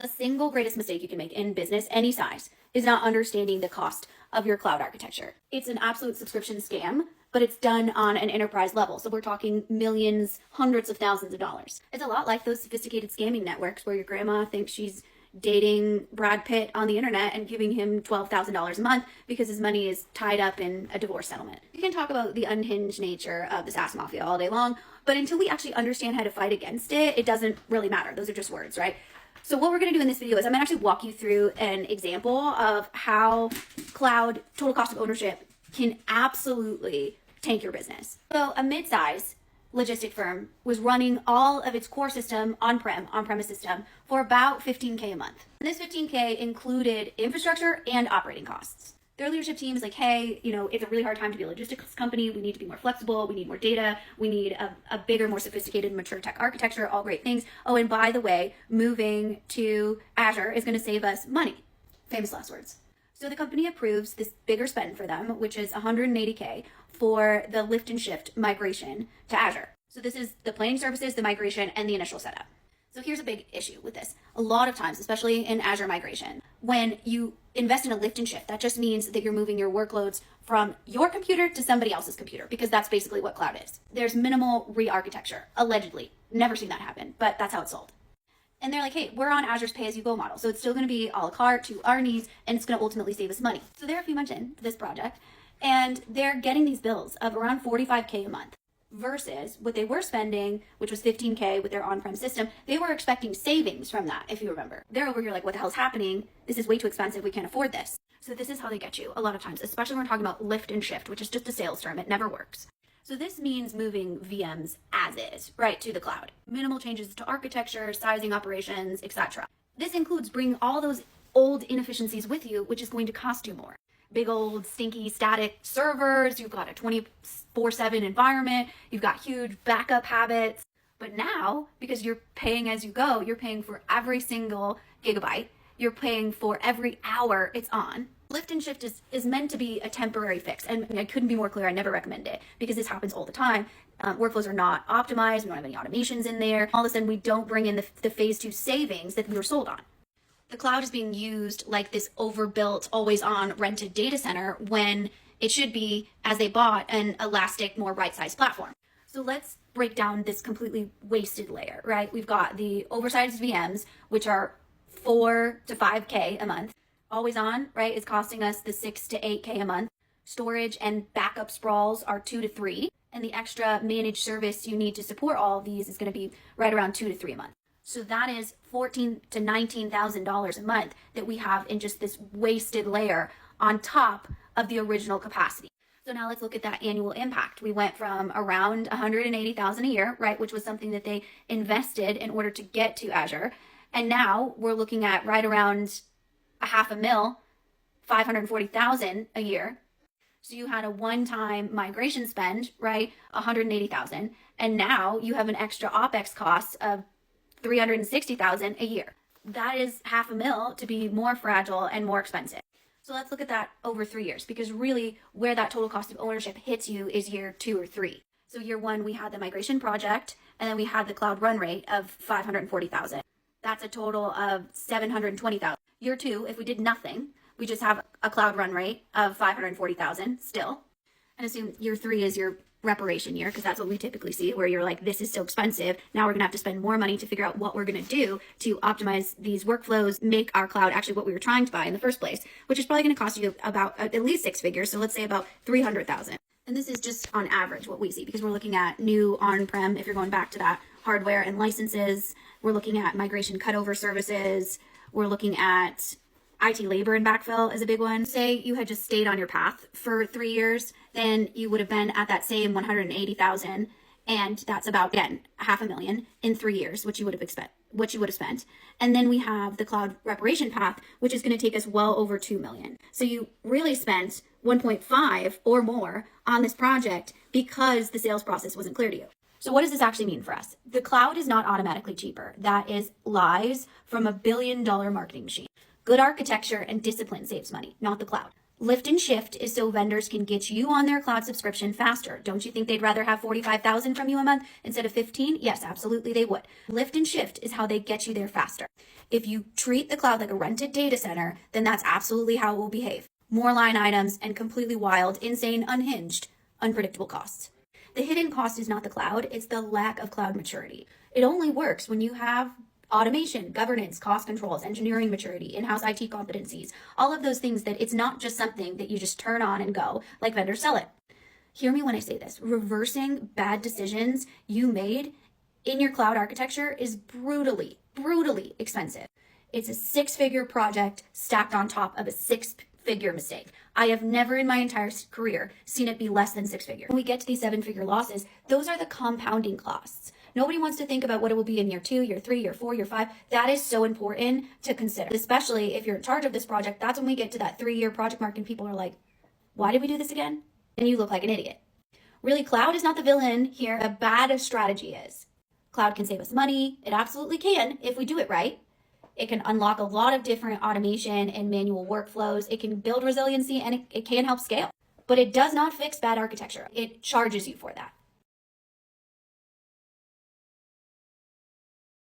The single greatest mistake you can make in business, any size, is not understanding the cost of your cloud architecture. It's an absolute subscription scam, but it's done on an enterprise level. So we're talking millions, hundreds of thousands of dollars. It's a lot like those sophisticated scamming networks where your grandma thinks she's dating Brad Pitt on the internet and giving him $12,000 a month because his money is tied up in a divorce settlement. You can talk about the unhinged nature of the SaaS Mafia all day long, but until we actually understand how to fight against it, it doesn't really matter. Those are just words, right? So what we're going to do in this video is I'm going to actually walk you through an example of how cloud total cost of ownership can absolutely tank your business. So a midsize logistic firm was running all of its core system on-premise system for about $15K a month. And this $15K included infrastructure and operating costs. Their leadership team is like, hey, it's a really hard time to be a logistics company. We need to be more flexible. We need more data. We need a bigger, more sophisticated, mature tech architecture, all great things. Oh, and by the way, moving to Azure is going to save us money. Famous last words. So the company approves this bigger spend for them, which is $180K for the lift and shift migration to Azure. So this is the planning services, the migration, and the initial setup. So here's a big issue with this. A lot of times, especially in Azure migration, when you invest in a lift and shift, that just means that you're moving your workloads from your computer to somebody else's computer, because that's basically what cloud is. There's minimal re-architecture, allegedly. Never seen that happen, but that's how it's sold. And they're like, hey, we're on Azure's pay-as-you-go model, so it's still going to be a la carte to our needs, and it's going to ultimately save us money. So they're a few months into this project, and they're getting these bills of around $45K a month versus what they were spending, which was $15K with their on-prem system. They were expecting savings from that, if you remember. They're over here like, what the hell's happening? This is way too expensive. We can't afford this. So this is how they get you a lot of times, especially when we're talking about lift and shift, which is just a sales term. It never works. So this means moving VMs as is, right, to the cloud. Minimal changes to architecture, sizing operations, etc. This includes bringing all those old inefficiencies with you, which is going to cost you more. Big old stinky static servers, you've got a 24/7 environment, you've got huge backup habits. But now, because you're paying as you go, you're paying for every single gigabyte, you're paying for every hour it's on. Lift and shift is meant to be a temporary fix. And I couldn't be more clear, I never recommend it because this happens all the time. Workflows are not optimized, we don't have any automations in there. All of a sudden we don't bring in the phase 2 savings that we were sold on. The cloud is being used like this overbuilt, always on rented data center when it should be, as they bought, an elastic, more right-sized platform. So let's break down this completely wasted layer, right? We've got the oversized VMs, which are 4 to 5K a month. Always on, right, is costing us the 6 to 8K a month. Storage and backup sprawls are 2 to 3. And the extra managed service you need to support all of these is going to be right around 2 to 3 a month. So that is $14,000 to $19,000 a month that we have in just this wasted layer on top of the original capacity. So now let's look at that annual impact. We went from around $180,000 a year, right, which was something that they invested in order to get to Azure. And now we're looking at right around $500,000, $540,000 a year. So you had a one-time migration spend, right, $180,000, and now you have an extra OpEx cost of $360,000 a year. That is $500,000 to be more fragile and more expensive. So let's look at that over 3 years, because really where that total cost of ownership hits you is year 2 or 3. So year 1, we had the migration project, and then we had the cloud run rate of $540,000. That's a total of $720,000. Year 2, if we did nothing, we just have a cloud run rate of $540,000 still. And assume year 3 is your reparation year, because that's what we typically see, where you're like, this is so expensive. Now we're going to have to spend more money to figure out what we're going to do to optimize these workflows, make our cloud actually what we were trying to buy in the first place, which is probably going to cost you about at least 6 figures. So let's say about $300,000. And this is just on average what we see, because we're looking at new on-prem, if you're going back to that, hardware and licenses. We're looking at migration cutover services. We're looking at IT labor and backfill is a big one. Say you had just stayed on your path for 3 years, then you would have been at that same 180,000, and that's about, again, $500,000 in 3 years, which you would have spent. And then we have the cloud reparation path, which is going to take us well over $2 million. So you really spent 1.5 or more on this project because the sales process wasn't clear to you. So what does this actually mean for us? The cloud is not automatically cheaper. That is lies from $1 billion marketing machine. Good architecture and discipline saves money, not the cloud. Lift and shift is so vendors can get you on their cloud subscription faster. Don't you think they'd rather have 45,000 from you a month instead of 15? Yes, absolutely they would. Lift and shift is how they get you there faster. If you treat the cloud like a rented data center, then that's absolutely how it will behave. More line items and completely wild, insane, unhinged, unpredictable costs. The hidden cost is not the cloud, it's the lack of cloud maturity. It only works when you have automation, governance, cost controls, engineering maturity, in-house IT competencies, all of those things that it's not just something that you just turn on and go like vendors sell it. Hear me when I say this. Reversing bad decisions you made in your cloud architecture is brutally expensive. It's a 6-figure project stacked on top of a 6-figure mistake. I have never in my entire career seen it be less than 6 figure. When we get to these 7-figure losses, those are the compounding costs. Nobody wants to think about what it will be in year 2, year 3, year 4, year 5. That is so important to consider, especially if you're in charge of this project. That's when we get to that 3-year project mark and people are like, why did we do this again? And you look like an idiot. Really, cloud is not the villain here. A bad strategy is. Cloud can save us money. It absolutely can if we do it right. It can unlock a lot of different automation and manual workflows. It can build resiliency and it can help scale. But it does not fix bad architecture. It charges you for that.